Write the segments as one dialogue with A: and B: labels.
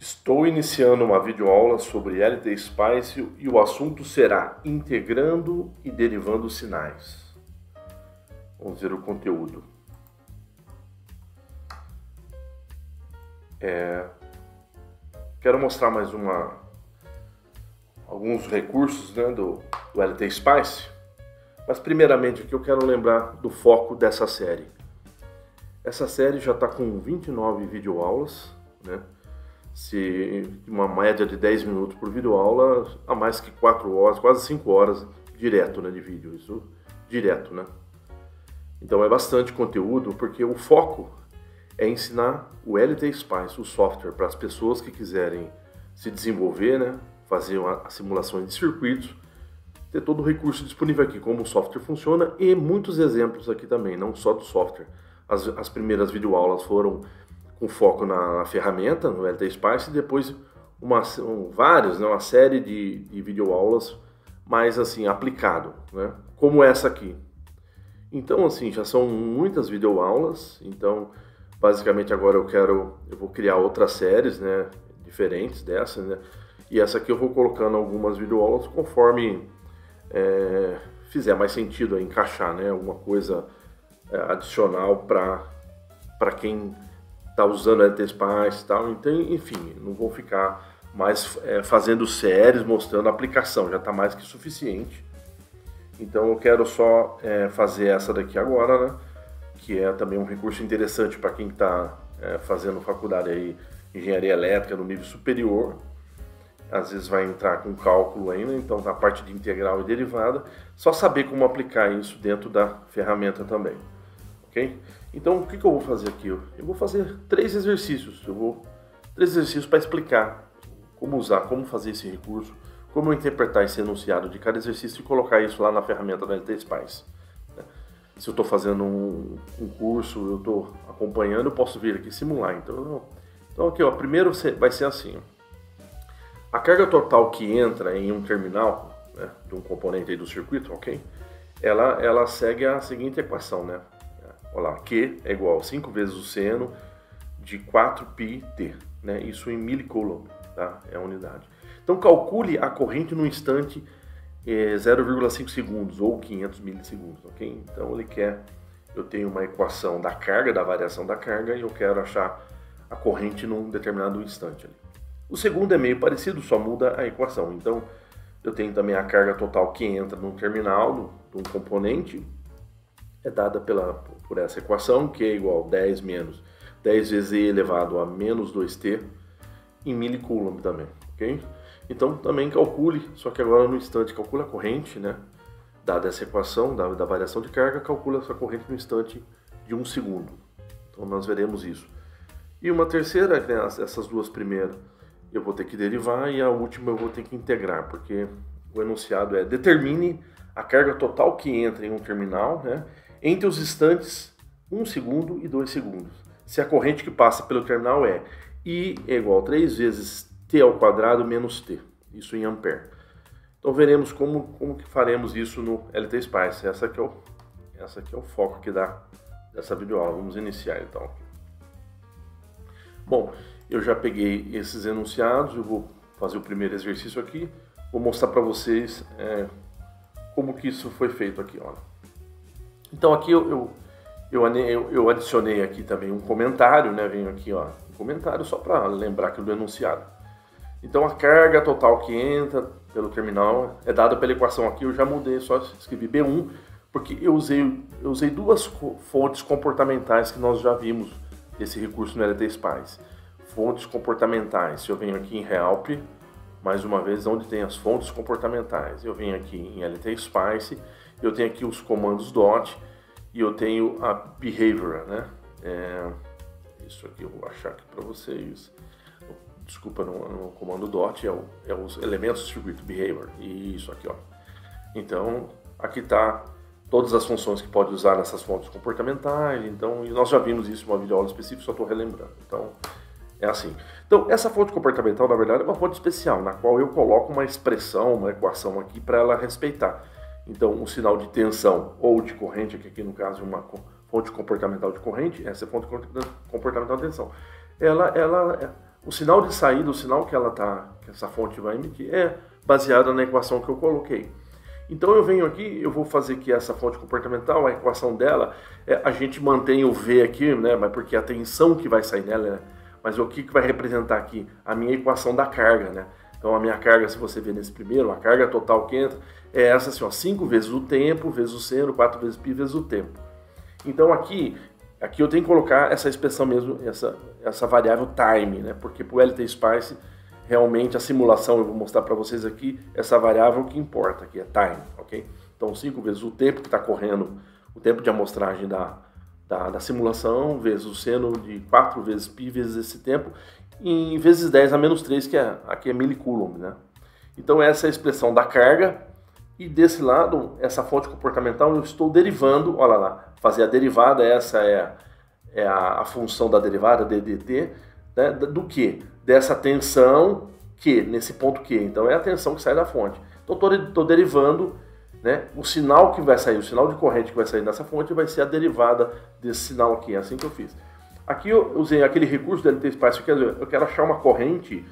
A: Estou iniciando uma videoaula sobre LTSpice e o assunto será integrando e derivando sinais. Vamos ver o conteúdo. Quero mostrar mais alguns recursos, né, do LTSpice, mas primeiramente aqui eu quero lembrar do foco dessa série. Essa série já está com 29 videoaulas, né? Uma média de 10 minutos por videoaula, a mais que 4 horas, quase 5 horas direto, né, de vídeo, isso direto, né? Então é bastante conteúdo, porque o foco é ensinar o LTSpice, o software, para as pessoas que quiserem se desenvolver, né, fazer simulações de circuitos, ter todo o recurso disponível aqui, como o software funciona e muitos exemplos aqui também, não só do software. As primeiras videoaulas foram com foco na ferramenta, no LTSpice, e depois uma série de videoaulas mais assim, aplicado, né? Como essa aqui. Então, assim, já são muitas videoaulas, então, basicamente agora eu vou criar outras séries, né, diferentes dessas, né? E essa aqui eu vou colocando algumas videoaulas conforme fizer mais sentido encaixar, né, alguma coisa adicional para quem está usando LTSpice e tal. Então, enfim, não vou ficar mais fazendo séries mostrando a aplicação, já está mais que suficiente. Então eu quero só fazer essa daqui agora, né, que é também um recurso interessante para quem está fazendo faculdade aí, engenharia elétrica no nível superior. Às vezes vai entrar com cálculo ainda, então na parte de integral e derivada, só saber como aplicar isso dentro da ferramenta também, ok? Então o que eu vou fazer aqui? Eu vou fazer 3 exercícios, 3 exercícios para explicar como usar, como fazer esse recurso, como eu interpretar esse enunciado de cada exercício e colocar isso lá na ferramenta da LTSpice. Se eu estou fazendo um curso, eu estou acompanhando, eu posso vir aqui simular. Então aqui, ó, primeiro vai ser assim, ó. A carga total que entra em um terminal, né, de um componente aí do circuito, ok? Ela segue a seguinte equação, né? Olha lá, Q é igual a 5 vezes o seno de 4πt, né? Isso em milicoulomb, tá? É a unidade. Então calcule a corrente no instante 0,5 segundos ou 500 milissegundos, ok? Então eu tenho uma equação da carga, da variação da carga, e eu quero achar a corrente num determinado instante ali. O segundo é meio parecido, só muda a equação. Então, eu tenho também a carga total que entra no terminal de um componente, é dada por essa equação, que é igual a 10 vezes e elevado a menos 2t em milicoulomb também, ok? Então, também calcule, só que agora no instante, calcule a corrente, né? Dada essa equação da variação de carga, calcule essa corrente no instante de 1 segundo. Então, nós veremos isso. E uma terceira, né, essas duas primeiras, eu vou ter que derivar, e a última eu vou ter que integrar, porque o enunciado é: determine a carga total que entra em um terminal, né, entre os instantes 1 segundo e 2 segundos. Se a corrente que passa pelo terminal é I é igual a 3 vezes t ao quadrado menos t, isso em ampere. Então veremos como que faremos isso no LTSpice. Essa aqui é o foco aqui dessa videoaula. Vamos iniciar então. Bom, eu já peguei esses enunciados, eu vou fazer o primeiro exercício aqui, vou mostrar para vocês como que isso foi feito aqui, olha. Então aqui eu adicionei aqui também um comentário, né? Venho aqui, ó, um comentário só para lembrar aqui do enunciado. Então a carga total que entra pelo terminal é dada pela equação aqui, eu já mudei, só escrevi B1, porque eu usei duas fontes comportamentais que nós já vimos esse recurso no LTSpice. Fontes comportamentais, se eu venho aqui em help, mais uma vez, onde tem as fontes comportamentais, eu venho aqui em LTSpice, eu tenho aqui os comandos dot, e eu tenho a behavior, né? Isso aqui eu vou achar aqui para vocês. Desculpa, no comando dot é os elementos do circuito behavior, e isso aqui, ó. Então, aqui tá todas as funções que pode usar nessas fontes comportamentais. Então, e nós já vimos isso em uma videoaula específica, só estou relembrando. Então, é assim. Então, essa fonte comportamental, na verdade, é uma fonte especial, na qual eu coloco uma expressão, uma equação aqui para ela respeitar. Então, um sinal de tensão ou de corrente, que aqui no caso é uma fonte comportamental de corrente, essa é a fonte comportamental de tensão. o sinal de saída, o sinal que que essa fonte vai emitir, é baseado na equação que eu coloquei. Então eu venho aqui, eu vou fazer que essa fonte comportamental, a equação dela, a gente mantém o V aqui, né, mas porque a tensão que vai sair nela, né, mas o que vai representar aqui? A minha equação da carga, né? Então a minha carga, se você ver nesse primeiro, a carga total que entra, é essa assim, ó, 5 vezes o tempo, vezes o seno, 4 vezes π, vezes o tempo. Então aqui eu tenho que colocar essa expressão mesmo, essa variável time, né? Porque para o LT-Spice, realmente a simulação, eu vou mostrar para vocês aqui, essa variável que importa, que é time, ok? Então 5 vezes o tempo que está correndo, o tempo de amostragem da simulação, vezes o seno de 4 vezes π vezes esse tempo, em vezes 10 a menos 3, que aqui é milicoulomb, né? Então essa é a expressão da carga, e desse lado, essa fonte comportamental, eu estou derivando, olha lá, fazer a derivada, essa é a função da derivada, ddt, né, do que? Dessa tensão Q, nesse ponto Q. Então é a tensão que sai da fonte. Então estou derivando, né, o sinal que vai sair, o sinal de corrente que vai sair dessa fonte vai ser a derivada desse sinal aqui, é assim que eu fiz. Aqui eu usei aquele recurso do LT-Spice, eu quero achar uma corrente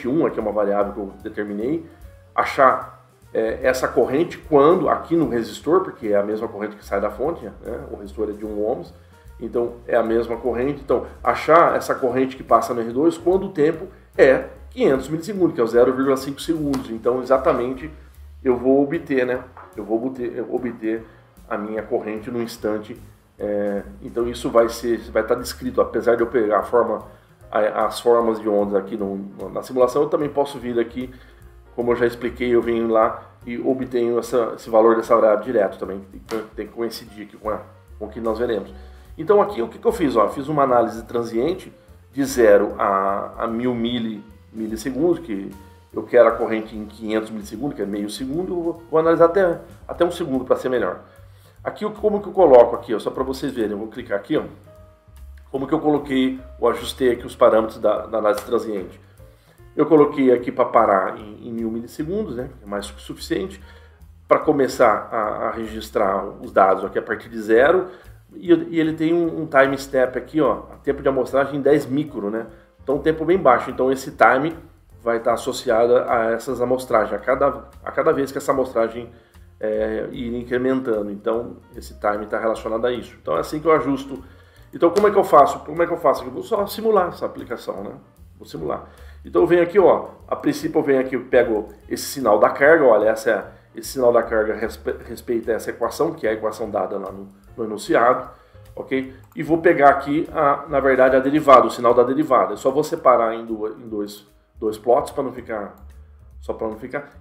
A: 1, aqui é uma variável que eu determinei, achar essa corrente quando, aqui no resistor, porque é a mesma corrente que sai da fonte, né? O resistor é de 1 ohms, então é a mesma corrente. Então, achar essa corrente que passa no R2 quando o tempo é 500 milissegundos, que é o 0,5 segundos. Então, exatamente, eu vou obter, né? Eu vou obter a minha corrente no instante. Então, isso vai estar descrito, apesar de eu pegar as formas de ondas aqui na simulação, eu também posso vir aqui. Como eu já expliquei, eu venho lá e obtenho esse valor dessa variável direto também. Tem que coincidir aqui com o que nós veremos. Então aqui o que eu fiz? Eu fiz uma análise transiente de 0 a 1000 milissegundos, que eu quero a corrente em 500 milissegundos, que é meio segundo. Vou analisar até 1 segundo para ser melhor. Aqui, como que eu coloco aqui? Só para vocês verem, eu vou clicar aqui. Como que eu coloquei, ou ajustei aqui os parâmetros da análise transiente. Eu coloquei aqui para parar em 1000 milissegundos, né? É mais que o suficiente para começar a registrar os dados aqui a partir de 0. E ele tem um time step aqui, ó, tempo de amostragem em 10 micro, né? Então um tempo bem baixo. Então esse time vai estar associado a essas amostragens, a cada vez que essa amostragem ir incrementando. Então esse time está relacionado a isso. Então é assim que eu ajusto. Então como é que eu faço? Eu vou só simular essa aplicação, né? Vou simular. Então eu venho aqui, ó, a princípio eu venho aqui, eu pego esse sinal da carga, olha, esse sinal da carga respeita essa equação, que é a equação dada lá no enunciado, ok? E vou pegar aqui, na verdade, a derivada, o sinal da derivada. Eu só vou separar em dois plots para não ficar,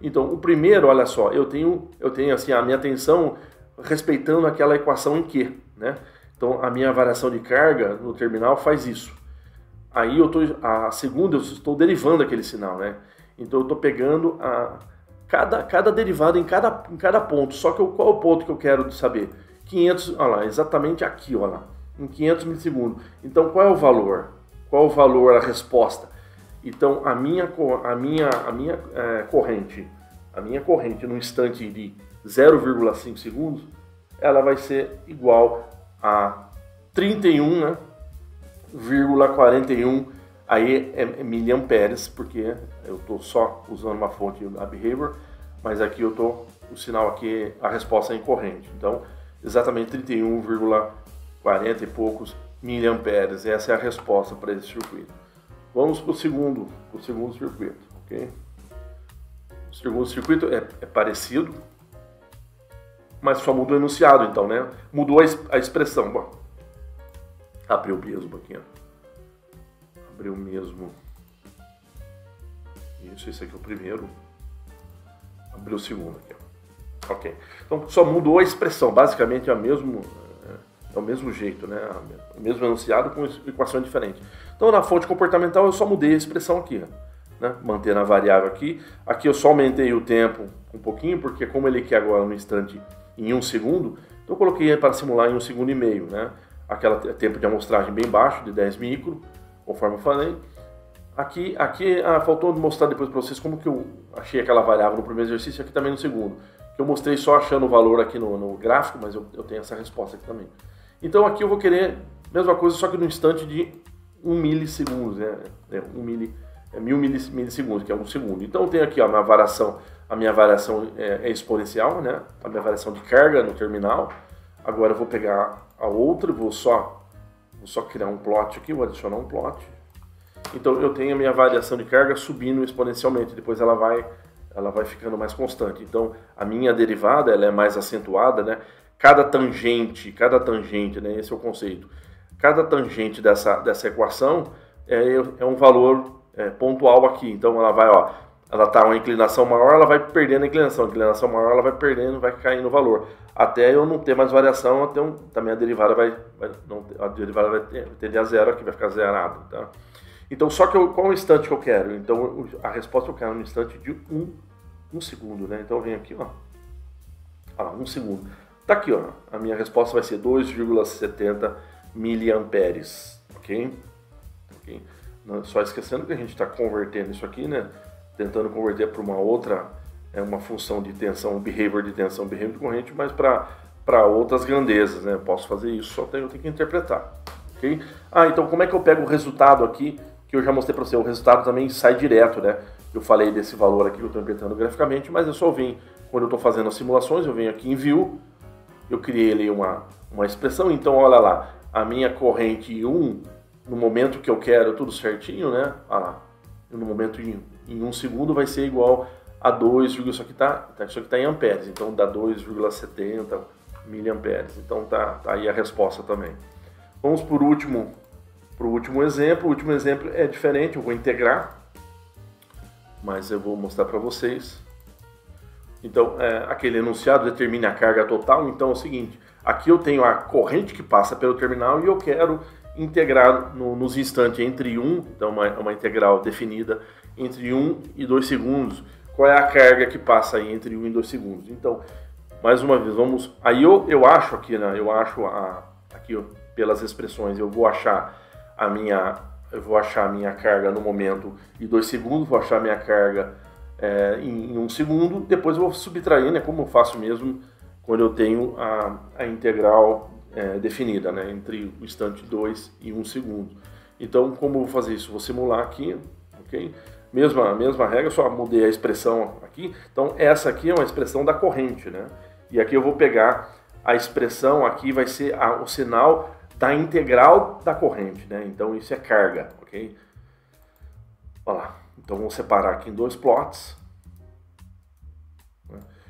A: Então, o primeiro, olha só, eu tenho assim a minha tensão respeitando aquela equação em Q, né? Então, a minha variação de carga no terminal faz isso. Aí a segunda eu estou derivando aquele sinal, né? Então eu estou pegando cada derivada em cada ponto. Só que qual é o ponto que eu quero saber? 500, olha lá, exatamente aqui, olha lá, em 500 milissegundos. Então qual é o valor? Qual é o valor, a resposta? Então a minha corrente no instante de 0,5 segundos, ela vai ser igual a 31, né? 0,41 aí é miliamperes, porque eu estou só usando uma fonte da Behavior, mas aqui o sinal aqui, a resposta é em corrente. Então, exatamente 31,40 e poucos miliamperes. Essa é a resposta para esse circuito. Vamos para o segundo circuito, ok? O segundo circuito é parecido, mas só mudou o enunciado, então, né? Mudou a expressão. Bom, abriu mesmo aqui, ó. Abriu mesmo. Isso, esse aqui é o primeiro. Abriu o segundo aqui, ó. Ok. Então só mudou a expressão. Basicamente é o mesmo jeito, né? O mesmo enunciado com equação diferente. Então na fonte comportamental eu só mudei a expressão aqui, né? Mantendo a variável aqui. Aqui eu só aumentei o tempo um pouquinho, porque como ele quer agora no instante em 1 segundo, então eu coloquei para simular em 1,5 segundos, né? Aquele tempo de amostragem bem baixo, de 10 micro, conforme eu falei. Aqui faltou mostrar depois para vocês como que eu achei aquela variável no primeiro exercício, aqui também no segundo. Que eu mostrei só achando o valor aqui no gráfico, mas eu tenho essa resposta aqui também. Então aqui eu vou querer, mesma coisa, só que no instante de 1 milissegundos, né? 1000 milissegundos, que é 1 segundo. Então eu tenho aqui ó, a minha variação é exponencial, né? A minha variação de carga no terminal. Agora eu vou pegar a outra, vou só criar um plot aqui, vou adicionar um plot. Então eu tenho a minha variação de carga subindo exponencialmente, depois ela vai ficando mais constante. Então a minha derivada ela é mais acentuada, né? Cada tangente, né? Esse é o conceito. Cada tangente dessa equação é um valor pontual aqui. Então ela vai, ó, ela está uma inclinação maior, ela vai perdendo a inclinação maior, ela vai perdendo, vai caindo o valor. Até eu não ter mais variação, também a derivada vai tender a zero aqui, vai ficar zerado, tá? Então, só que qual é o instante que eu quero? Então, a resposta eu quero no instante de 1 segundo, né? Então, eu venho aqui, ó. Ah, 1 segundo. Tá aqui, ó. A minha resposta vai ser 2,70 miliamperes, ok? Só esquecendo que a gente está convertendo isso aqui, né? Tentando converter para uma outra, uma função de tensão, behavior de corrente, mas para outras grandezas, né? Posso fazer isso, só eu tenho que interpretar, ok? Ah, então como é que eu pego o resultado aqui, que eu já mostrei para você? O resultado também sai direto, né? Eu falei desse valor aqui que eu estou interpretando graficamente, mas eu só venho, quando eu estou fazendo as simulações, eu venho aqui em View, eu criei ali uma expressão, então olha lá, a minha corrente 1, no momento que eu quero tudo certinho, né? Ah lá, no momento em 1 segundo vai ser igual a 2, isso aqui tá em amperes, então dá 2,70 miliamperes. Então tá aí a resposta também. Vamos para o último exemplo. O último exemplo é diferente, eu vou integrar, mas eu vou mostrar para vocês. Então, aquele enunciado determina a carga total. Então é o seguinte, aqui eu tenho a corrente que passa pelo terminal e eu quero integrar nos instantes entre 1, então uma integral definida entre 1 e 2 segundos. Qual é a carga que passa aí entre 1 e 2 segundos? Então, mais uma vez, vamos... Aí eu acho aqui, né? Eu acho aqui, ó, pelas expressões, eu vou achar a minha carga no momento em 2 segundos, vou achar a minha carga em 1 segundo, depois eu vou subtrair, né? Como eu faço mesmo quando eu tenho a integral definida, né? Entre o instante 2 e 1 segundo. Então, como eu vou fazer isso? Vou simular aqui, ok? Mesma regra, só mudei a expressão aqui. Então, essa aqui é uma expressão da corrente, né? E aqui eu vou pegar a expressão, aqui vai ser o sinal da integral da corrente, né? Então, isso é carga, ok? Olha lá. Então, vamos separar aqui em 2 plots.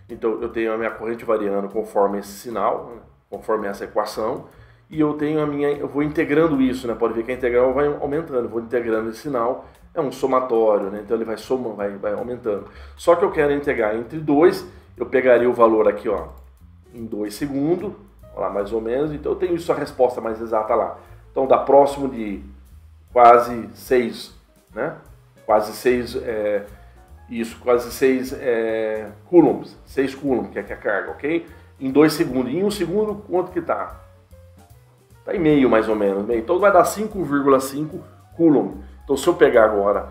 A: Então, eu tenho a minha corrente variando conforme esse sinal, né? Conforme essa equação. E eu tenho eu vou integrando isso, né? Pode ver que a integral vai aumentando, eu vou integrando esse sinal. É um somatório, né? Então ele vai somando, vai aumentando. Só que eu quero integrar entre 2, eu pegaria o valor aqui, ó, em 2 segundos, ó lá, mais ou menos. Então eu tenho isso, a resposta mais exata lá. Então dá próximo de quase 6, né? Quase 6, quase 6 coulombs, 6 coulombs, que é a carga, ok? Em 2 segundos. Em 1 segundo, quanto que tá? Tá em meio, mais ou menos. Então vai dar 5,5 coulomb. Então, se eu pegar agora,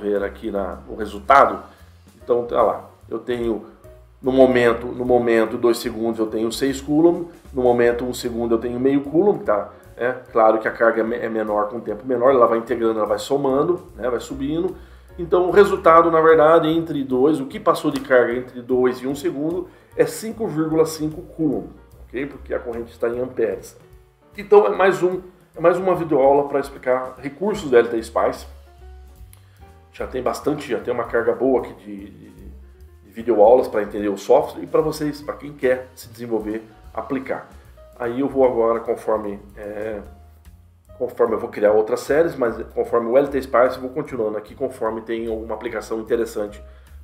A: ver aqui o resultado, então, olha lá, eu tenho, no momento 2 segundos eu tenho 6 coulomb, no momento 1 segundo eu tenho meio coulomb, tá? Claro que a carga é menor com o tempo menor, ela vai integrando, ela vai somando, né? Vai subindo. Então, o resultado, na verdade, entre 2, o que passou de carga entre 2 e 1 segundo é 5,5 coulomb, ok? Porque a corrente está em amperes. Então, é mais uma videoaula para explicar recursos da LT Spice. Já tem uma carga boa aqui de videoaulas para entender o software e para vocês, para quem quer se desenvolver, aplicar. Aí eu vou agora, conforme eu vou criar outras séries, mas conforme o LT Spice eu vou continuando aqui, conforme tem alguma aplicação interessante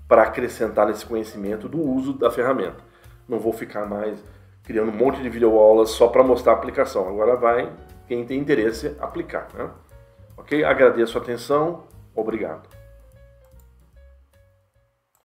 A: para acrescentar nesse conhecimento do uso da ferramenta. Não vou ficar mais criando um monte de videoaulas só para mostrar a aplicação. Agora quem tem interesse, aplicar, né? Ok? Agradeço a atenção. Obrigado.